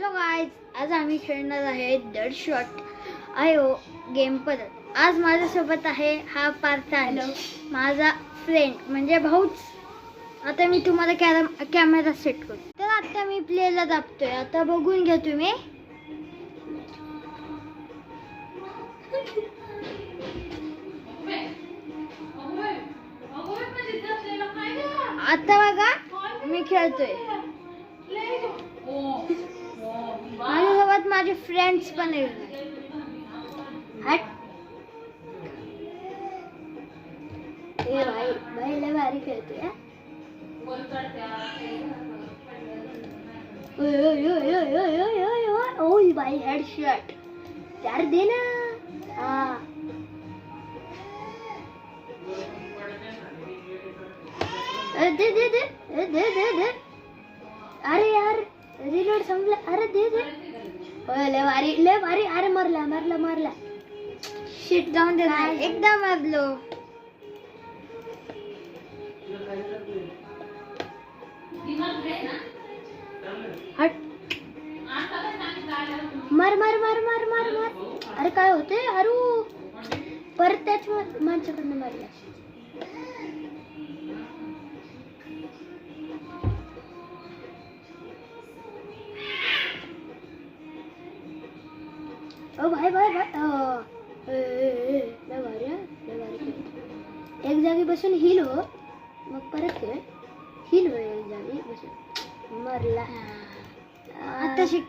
Hello guys, आज आम्ही खेळणार आहे डेड शॉट आयो गेम परत. आज माझ्यासोबत आहे हा पार्थान, माझा फ्रेंड म्हणजे भाऊच. आता मी तुम्हाला कॅमेरा सेट करतो. तर आता मी प्लेला दाबतोय, आता बघून घ्या तुम्ही. आता बघा मी खेळतोय. माझ्यासोबत माझे फ्रेंड्स पण आहेत. हट ए भाई, भाई लय भारी खेळतोय. ओय भाई हेडशॉट यार, दे ना. हाँ दे दे दे दे दे दे. अरे यार रिलोड संपला. अरे दे दे. लय भारी लय भारी. अरे मारला मारला मारला. शिट, जाऊन दे ना. एकदा मारलो. हट. मार मार मार मार मार मार. अरे काय होते अरू, परत त्याच माणसाकडनं मारला. ओ भाई भाई भाई, लय भारी लय भारी. एक जागी बसून हिल हो, मग परत खेळ. हिल हो एक जागी बसून. मारला. आता शिक.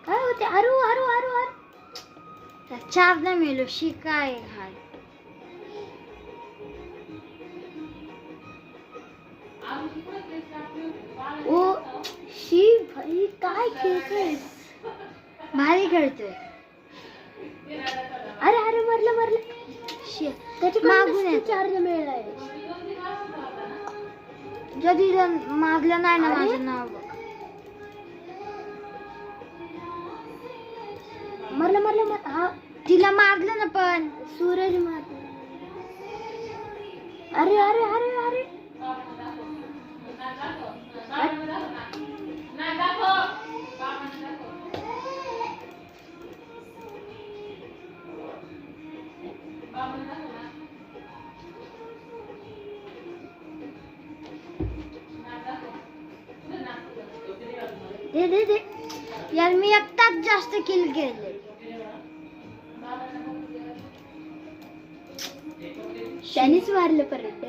काय होते अरू अरू अरू अरू. चार ना मेलो. शिकाय घाल. ओ शी भाई, काय खेळतोय. भारी खेळतोय. अरे अरे मारलं मारलं. त्याच्या चार्ज मिळालाय. जदी मारलं नाही ना माझं नाव. मारलं मारलं हा, तिला मारलं ना पण. सूरज मारलं. अरे अरे अरे अरे. दे दे दे यार, मी एकटाच जास्त किल केले. त्यानेच मारलं परत.